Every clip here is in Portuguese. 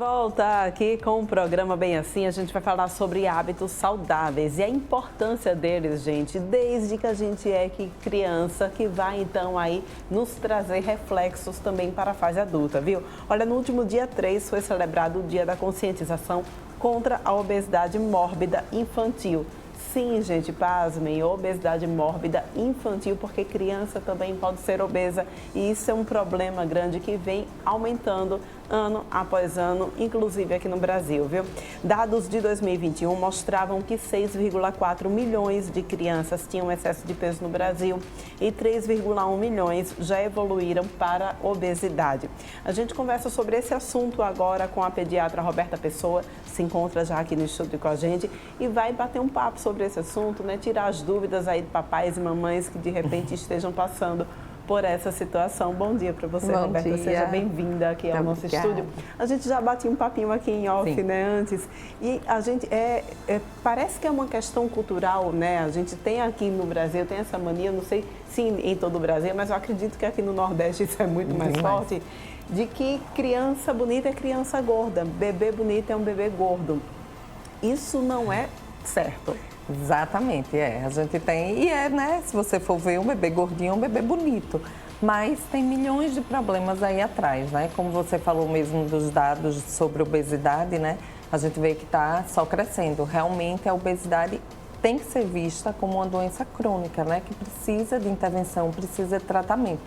Volta aqui com um programa Bem Assim, a gente vai falar sobre hábitos saudáveis e a importância deles, gente, desde que a gente é criança, que vai então aí nos trazer reflexos também para a fase adulta, viu? Olha, no último dia 3 foi celebrado o Dia da Conscientização contra a Obesidade Mórbida Infantil. Sim, gente, pasmem, obesidade mórbida infantil, porque criança também pode ser obesa e isso é um problema grande que vem aumentando ano após ano, inclusive aqui no Brasil, viu? Dados de 2021 mostravam que 6,4 milhões de crianças tinham excesso de peso no Brasil e 3,1 milhões já evoluíram para obesidade. A gente conversa sobre esse assunto agora com a pediatra Roberta Pessoa, se encontra já aqui no estúdio com a gente e vai bater um papo sobre esse assunto, né? Tirar as dúvidas aí de papais e mamães que de repente estejam passando por essa situação. Bom dia para você, Bom Roberta. dia. Seja bem-vinda aqui ao nosso estúdio. A gente já batia um papinho aqui em off, Sim. né, antes. E a gente parece que é uma questão cultural, né? A gente tem aqui no Brasil, tem essa mania, não sei se em todo o Brasil, mas eu acredito que aqui no Nordeste isso é muito mais forte, de que criança bonita é criança gorda, bebê bonito é um bebê gordo. Isso não é certo. Exatamente, a gente tem, né, se você for ver, um bebê gordinho é um bebê bonito, mas tem milhões de problemas aí atrás, né? Como você falou mesmo dos dados sobre obesidade, né? A gente vê que está só crescendo. Realmente a obesidade tem que ser vista como uma doença crônica, né? Que precisa de intervenção, precisa de tratamento.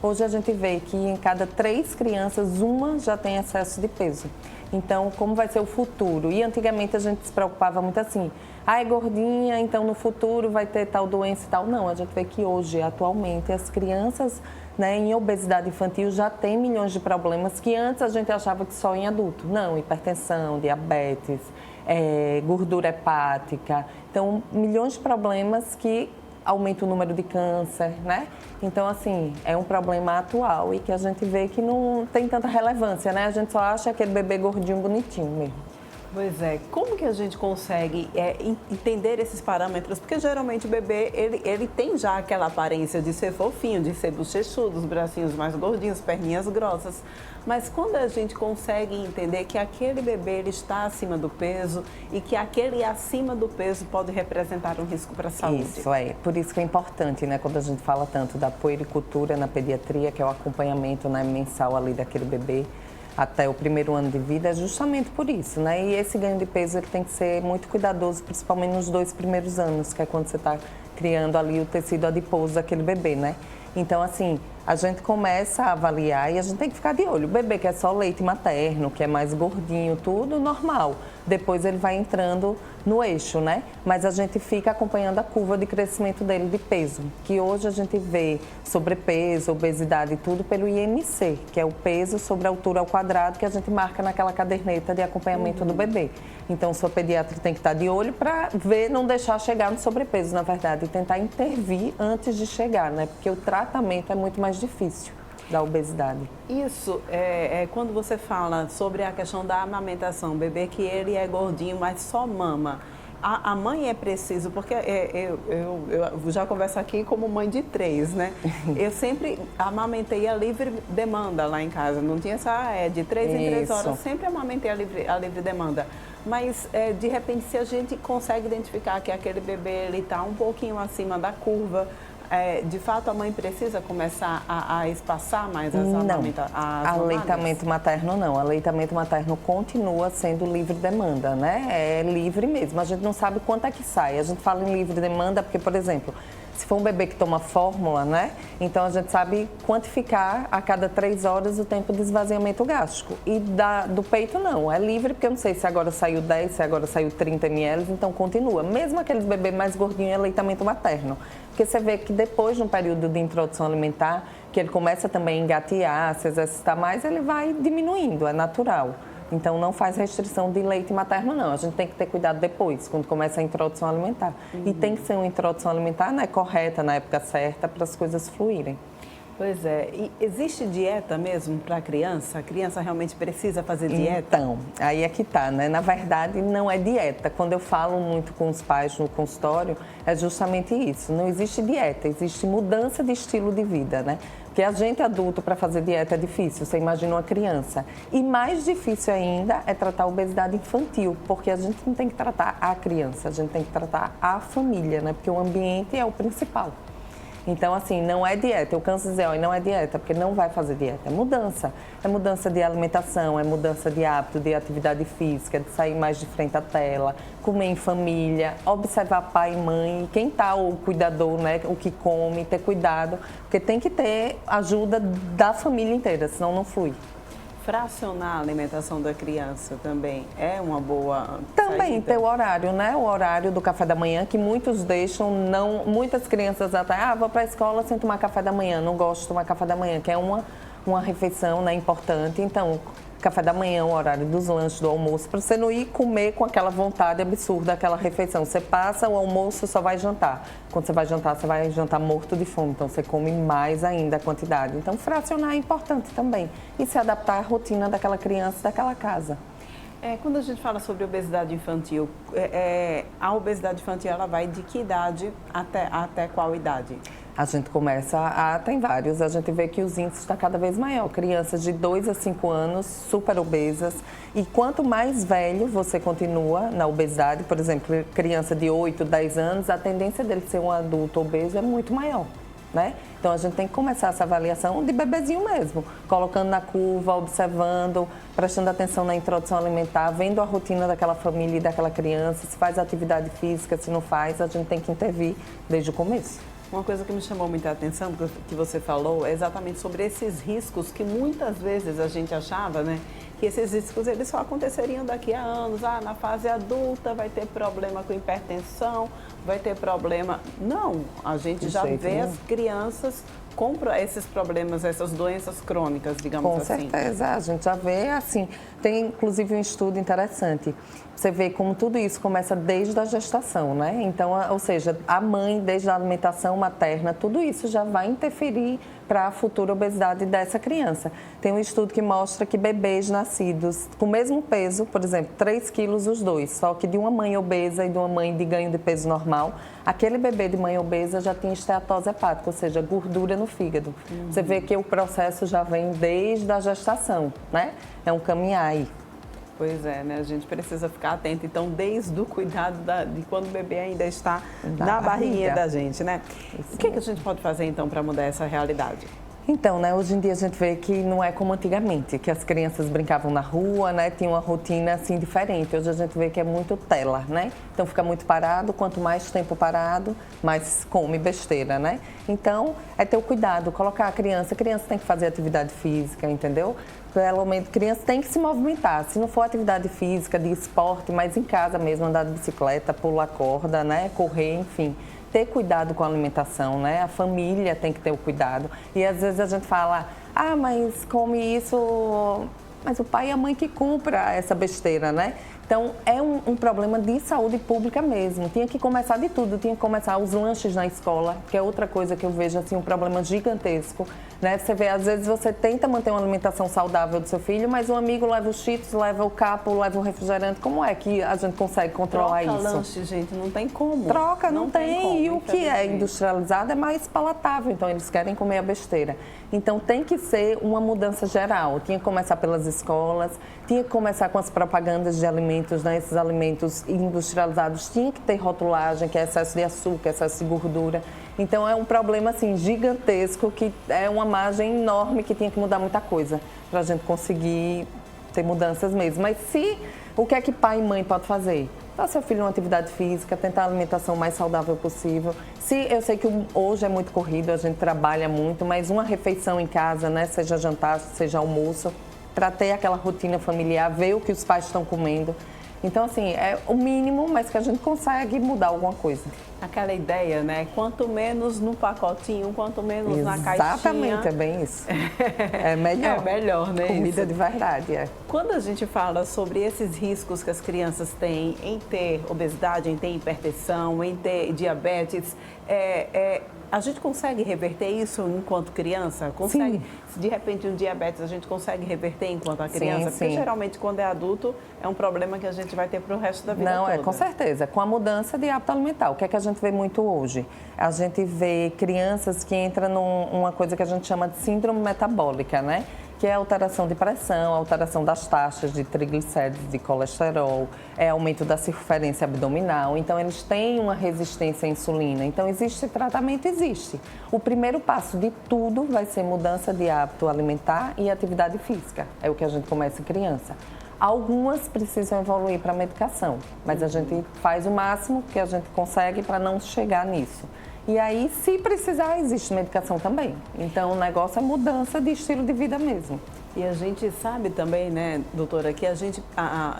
Hoje a gente vê que em cada 3 crianças, uma já tem excesso de peso. Então, como vai ser o futuro? E antigamente a gente se preocupava muito assim, é gordinha, então no futuro vai ter tal doença e tal. Não, a gente vê que hoje, atualmente, as crianças, né, em obesidade infantil já têm milhões de problemas que antes a gente achava que só em adulto. Não, hipertensão, diabetes, gordura hepática. Então, milhões de problemas que aumenta o número de câncer, né? Então, assim, é um problema atual e que a gente vê que não tem tanta relevância, né? A gente só acha aquele bebê gordinho bonitinho mesmo. Pois é, como que a gente consegue entender esses parâmetros? Porque geralmente o bebê, ele tem já aquela aparência de ser fofinho, de ser bochechudo, os bracinhos mais gordinhos, perninhas grossas. Mas quando a gente consegue entender que aquele bebê ele está acima do peso e que aquele acima do peso pode representar um risco para a saúde? Isso, por isso que é importante, né? Quando a gente fala tanto da puericultura na pediatria, que é o acompanhamento, né, mensal ali daquele bebê, até o primeiro ano de vida, é justamente por isso, né? E esse ganho de peso ele tem que ser muito cuidadoso, principalmente nos 2 primeiros anos, que é quando você está criando ali o tecido adiposo daquele bebê, né? Então, assim, a gente começa a avaliar e a gente tem que ficar de olho. O bebê que é só leite materno, que é mais gordinho, tudo normal. Depois ele vai entrando no eixo, né? Mas a gente fica acompanhando a curva de crescimento dele de peso, que hoje a gente vê sobrepeso, obesidade e tudo pelo IMC, que é o peso sobre a altura ao quadrado que a gente marca naquela caderneta de acompanhamento do bebê. Então, o seu pediatra tem que estar de olho para ver, não deixar chegar no sobrepeso, na verdade, e tentar intervir antes de chegar, né? Porque o tratamento é muito mais difícil da obesidade. Isso é quando você fala sobre a questão da amamentação, o bebê que ele é gordinho, mas só mama. A mãe é preciso, porque eu já converso aqui como mãe de 3, né? Eu sempre amamentei a livre demanda lá em casa, não tinha essa, de 3 em 3 horas, sempre amamentei a livre demanda. Mas, de repente, se a gente consegue identificar que aquele bebê está um pouquinho acima da curva, de fato, a mãe precisa começar a espaçar mais as aleitamento materno não. Aleitamento materno continua sendo livre demanda, né? É livre mesmo. A gente não sabe quanto é que sai. A gente fala em livre demanda porque, por exemplo, se for um bebê que toma fórmula, né? Então a gente sabe quantificar a cada 3 horas o tempo de esvaziamento gástrico. E do peito não, é livre porque eu não sei se agora saiu 10, se agora saiu 30 ml, então continua. Mesmo aqueles bebês mais gordinhos é aleitamento materno. Porque você vê que depois de um período de introdução alimentar, que ele começa também a engatear, se exercitar mais, ele vai diminuindo, é natural. Então, não faz restrição de leite materno, não. A gente tem que ter cuidado depois, quando começa a introdução alimentar. E tem que ser uma introdução alimentar, né, correta, na época certa, para as coisas fluírem. Pois é, e existe dieta mesmo para a criança? A criança realmente precisa fazer dieta? Então, aí é que tá, né? Na verdade, não é dieta. Quando eu falo muito com os pais no consultório, é justamente isso. Não existe dieta, existe mudança de estilo de vida, né? Porque a gente adulto, para fazer dieta é difícil, você imagina uma criança. E mais difícil ainda é tratar a obesidade infantil, porque a gente não tem que tratar a criança, a gente tem que tratar a família, né? Porque o ambiente é o principal. Então, assim, não é dieta. Eu canso de dizer, olha, não é dieta, porque não vai fazer dieta. É mudança. É mudança de alimentação, é mudança de hábito, de atividade física, de sair mais de frente à tela, comer em família, observar pai e mãe, quem está o cuidador, né, o que come, ter cuidado, porque tem que ter ajuda da família inteira, senão não flui. Fracionar a alimentação da criança também é uma boa Também saída? ter o horário, né? O horário do café da manhã, que muitos deixam, não, muitas crianças até, vou para a escola sem tomar café da manhã, não gosto de tomar café da manhã, que é uma refeição, né, importante. Então, café da manhã, o horário dos lanches, do almoço, para você não ir comer com aquela vontade absurda, aquela refeição. Você passa o almoço, só vai jantar. Quando você vai jantar morto de fome, então você come mais ainda a quantidade. Então, fracionar é importante também. E se adaptar à rotina daquela criança, daquela casa. Quando a gente fala sobre obesidade infantil, a obesidade infantil ela vai de que idade até qual idade? A gente tem vários, a gente vê que os índices estão cada vez maior. Crianças de 2 a 5 anos, super obesas. E quanto mais velho você continua na obesidade, por exemplo, criança de 8, 10 anos, a tendência dele ser um adulto obeso é muito maior, né? Então a gente tem que começar essa avaliação de bebezinho mesmo, colocando na curva, observando, prestando atenção na introdução alimentar, vendo a rotina daquela família e daquela criança, se faz atividade física, se não faz, a gente tem que intervir desde o começo. Uma coisa que me chamou muita atenção, que você falou, é exatamente sobre esses riscos que muitas vezes a gente achava, né? Que esses riscos eles só aconteceriam daqui a anos. Na fase adulta vai ter problema com hipertensão, vai ter problema... Não, a gente já vê as crianças com esses problemas, essas doenças crônicas, digamos assim. Com certeza, a gente já vê assim. Tem inclusive um estudo interessante. Você vê como tudo isso começa desde a gestação, né? Então, ou seja, a mãe, desde a alimentação materna, tudo isso já vai interferir para a futura obesidade dessa criança. Tem um estudo que mostra que bebês nascidos com o mesmo peso, por exemplo, 3 quilos os dois, só que de uma mãe obesa e de uma mãe de ganho de peso normal, aquele bebê de mãe obesa já tem esteatose hepática, ou seja, gordura no fígado. Você vê que o processo já vem desde a gestação, né? É um caminhar aí. Pois é, né? A gente precisa ficar atento, então, desde o cuidado de quando o bebê ainda está na barriguinha da gente, né? O que a gente pode fazer, então, para mudar essa realidade? Então, né, hoje em dia a gente vê que não é como antigamente, que as crianças brincavam na rua, né, tinham uma rotina assim diferente. Hoje a gente vê que é muito tela, né? Então fica muito parado, quanto mais tempo parado, mais come besteira, né? Então, é ter o cuidado, colocar a criança tem que fazer atividade física, entendeu? Pelo menos, criança tem que se movimentar, se não for atividade física, de esporte, mas em casa mesmo, andar de bicicleta, pular corda, né, correr, enfim. Ter cuidado com a alimentação, né? A família tem que ter o cuidado. E às vezes a gente fala, mas come isso, mas o pai e a mãe que compra essa besteira, né? Então, é um problema de saúde pública mesmo. Tinha que começar de tudo, tinha que começar os lanches na escola, que é outra coisa que eu vejo, assim, um problema gigantesco, né? Você vê, às vezes você tenta manter uma alimentação saudável do seu filho, mas um amigo leva os cheetos, leva o capo, leva o refrigerante. Como é que a gente consegue controlar isso? Troca lanche, gente, não tem como. Troca, não tem. Como, e o que é industrializado é mais palatável, então eles querem comer a besteira. Então tem que ser uma mudança geral, tinha que começar pelas escolas, tinha que começar com as propagandas de alimentos, né? Esses alimentos industrializados tinha que ter rotulagem, que é excesso de açúcar, excesso de gordura. Então é um problema assim gigantesco, que é uma margem enorme que tinha que mudar muita coisa para a gente conseguir ter mudanças mesmo. Mas o que é que pai e mãe podem fazer? Dar seu filho uma atividade física, tentar a alimentação mais saudável possível. Eu sei que hoje é muito corrido, a gente trabalha muito, mas uma refeição em casa, né, seja jantar, seja almoço, para ter aquela rotina familiar, ver o que os pais estão comendo. Então, assim, é o mínimo, mas que a gente consegue mudar alguma coisa. Aquela ideia, né? Quanto menos no pacotinho, quanto menos na caixinha. Exatamente, é bem isso. É melhor. É melhor, né? Comida isso. de verdade, é. Quando a gente fala sobre esses riscos que as crianças têm em ter obesidade, em ter hipertensão, em ter diabetes, A gente consegue reverter isso enquanto criança? Consegue? Sim. Se de repente um diabetes a gente consegue reverter enquanto a criança? Sim, Porque sim. geralmente quando é adulto é um problema que a gente vai ter para o resto da vida Não, toda. com certeza. Com a mudança de hábito alimentar. O que é que a gente vê muito hoje? A gente vê crianças que entram numa coisa que a gente chama de síndrome metabólica, né? Que é alteração de pressão, alteração das taxas de triglicéridos, de colesterol, aumento da circunferência abdominal. Então, eles têm uma resistência à insulina. Então, existe tratamento? Existe. O primeiro passo de tudo vai ser mudança de hábito alimentar e atividade física. É o que a gente começa em criança. Algumas precisam evoluir para a medicação, mas a gente faz o máximo que a gente consegue para não chegar nisso. E aí, se precisar, existe medicação também. Então, o negócio é mudança de estilo de vida mesmo. E a gente sabe também, né, doutora, que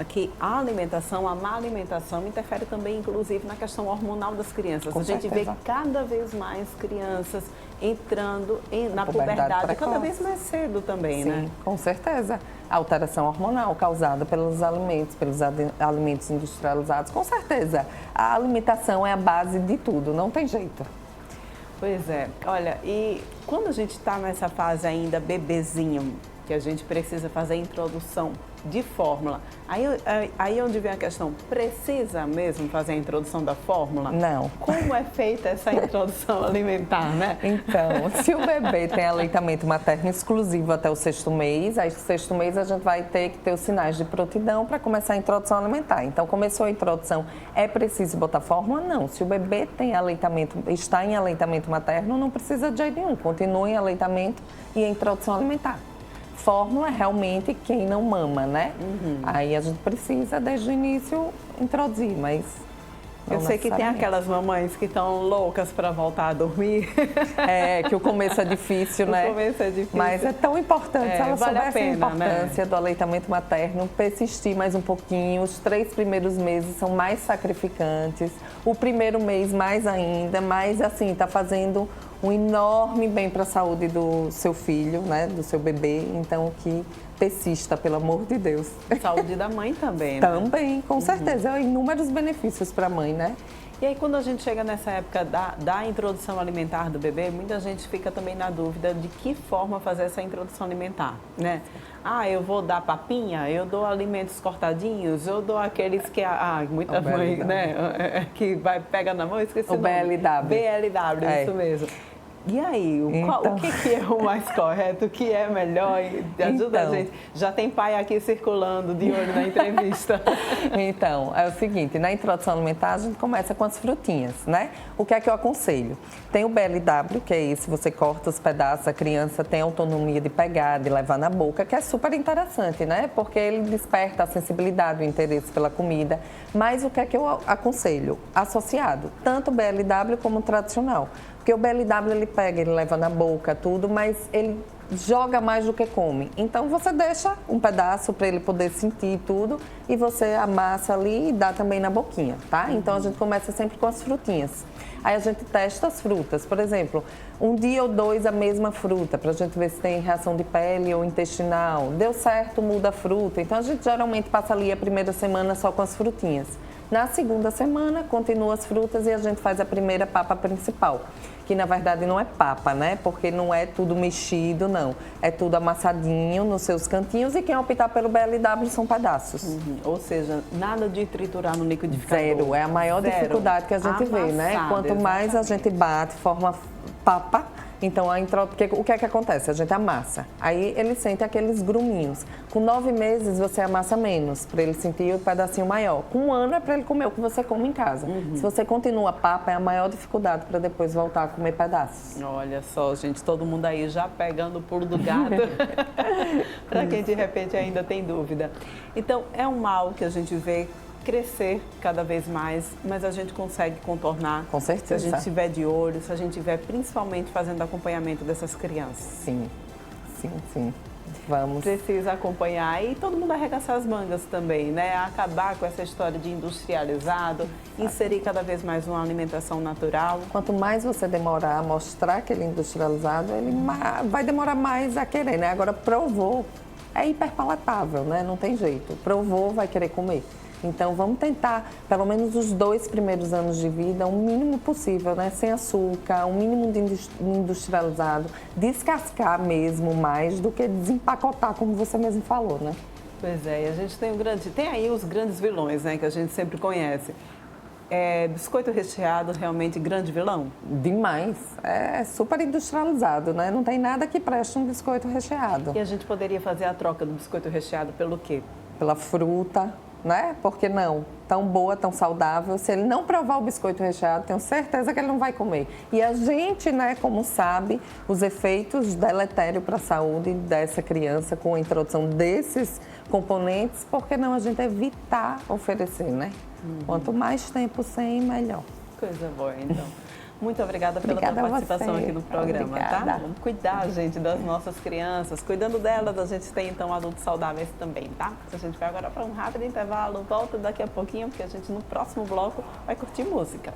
que a alimentação, a má alimentação interfere também, inclusive, na questão hormonal das crianças. A gente vê cada vez mais crianças entrando na puberdade cada vez mais cedo também, né? Sim, com certeza. A alteração hormonal causada pelos alimentos industrializados, com certeza. A alimentação é a base de tudo, não tem jeito. Pois é. Olha, e quando a gente está nessa fase ainda bebezinho, que a gente precisa fazer a introdução de fórmula, aí onde vem a questão, precisa mesmo fazer a introdução da fórmula? Não. Como é feita essa introdução alimentar, né? Então, se o bebê tem aleitamento materno exclusivo até o 6º mês, aí no 6º mês a gente vai ter que ter os sinais de prontidão para começar a introdução alimentar. Então, começou a introdução, é preciso botar fórmula? Não. Se o bebê está em aleitamento materno, não precisa de jeito nenhum. Continua em aleitamento e a introdução alimentar. Fórmula é realmente quem não mama, né? Aí a gente precisa, desde o início, introduzir, mas eu sei que tem aquelas mamães que estão loucas para voltar a dormir. Que o começo é difícil, né? O começo é difícil. Mas é tão importante, se ela vale soubesse a importância, né, do aleitamento materno, persistir mais um pouquinho. Os 3 primeiros meses são mais sacrificantes. O primeiro mês mais ainda, mas assim, está fazendo um enorme bem para a saúde do seu filho, né? Do seu bebê. Então, que persista, pelo amor de Deus. Saúde da mãe também, né? Também, com certeza. Inúmeros benefícios para a mãe, né? E aí, quando a gente chega nessa época da introdução alimentar do bebê, muita gente fica também na dúvida de que forma fazer essa introdução alimentar, né? Eu vou dar papinha, eu dou alimentos cortadinhos, eu dou aqueles que muita mãe, né, que pega na mão, esqueci o nome. BLW. BLW, isso mesmo. E aí, o que é o mais correto, o que é melhor? Ajuda a gente. Já tem pai aqui circulando de olho na entrevista. Então, é o seguinte, na introdução alimentar a gente começa com as frutinhas, né? O que é que eu aconselho? Tem o BLW, que é esse, você corta os pedaços, a criança tem autonomia de pegar, de levar na boca, que é super interessante, né? Porque ele desperta a sensibilidade, o interesse pela comida. Mas o que é que eu aconselho? Associado, tanto o BLW como o tradicional. Porque o BLW ele pega, ele leva na boca, tudo, mas ele joga mais do que come. Então você deixa um pedaço para ele poder sentir tudo e você amassa ali e dá também na boquinha, tá? Então a gente começa sempre com as frutinhas. Aí a gente testa as frutas, por exemplo, um dia ou 2 a mesma fruta, para a gente ver se tem reação de pele ou intestinal. Deu certo, muda a fruta. Então a gente geralmente passa ali a primeira semana só com as frutinhas. Na segunda semana, continua as frutas e a gente faz a primeira papa principal, que na verdade não é papa, né? Porque não é tudo mexido, não. É tudo amassadinho nos seus cantinhos e quem optar pelo BLW são pedaços. Ou seja, nada de triturar no liquidificador. Zero, é a maior dificuldade que a gente vê, né? Quanto mais a gente bate, forma papa, então o que é que acontece? A gente amassa, aí ele sente aqueles gruminhos. Com 9 meses você amassa menos, para ele sentir o pedacinho maior. Com 1 ano é para ele comer o que você come em casa. Se você continua papa, é a maior dificuldade para depois voltar a comer pedaços. Olha só, gente, todo mundo aí já pegando o pulo do gato, para quem de repente ainda tem dúvida. Então, é um mal que a gente vê crescer cada vez mais, mas a gente consegue contornar. Com certeza. Se a gente estiver de olho, se a gente estiver principalmente fazendo acompanhamento dessas crianças. Sim, sim, sim. Vamos. Precisa acompanhar e todo mundo arregaçar as mangas também, né? Acabar com essa história de industrializado, inserir cada vez mais uma alimentação natural. Quanto mais você demorar a mostrar que ele é industrializado, ele vai demorar mais a querer, né? Agora, provou, é hiperpalatável, né? Não tem jeito. Provou, vai querer comer. Então, vamos tentar, pelo menos os 2 primeiros anos de vida, o mínimo possível, né? Sem açúcar, o mínimo de industrializado, descascar mesmo mais do que desempacotar, como você mesmo falou, né? Pois é, e a gente tem aí os grandes vilões, né, que a gente sempre conhece. Biscoito recheado realmente grande vilão? Demais. É super industrializado, né? Não tem nada que preste um biscoito recheado. E a gente poderia fazer a troca do biscoito recheado pelo quê? Pela fruta, né? Por que não? Tão boa, tão saudável. Se ele não provar o biscoito recheado, tenho certeza que ele não vai comer. E a gente, né, como sabe, os efeitos deletérios para a saúde dessa criança com a introdução desses componentes, por que não a gente evitar oferecer, né? Quanto mais tempo sem, melhor. Coisa boa, então. Muito obrigada pela tua participação aqui no programa, tá? Vamos cuidar, gente, das nossas crianças. Cuidando delas, a gente tem, então, adultos saudáveis também, tá? A gente vai agora para um rápido intervalo, volta daqui a pouquinho, porque a gente, no próximo bloco, vai curtir música.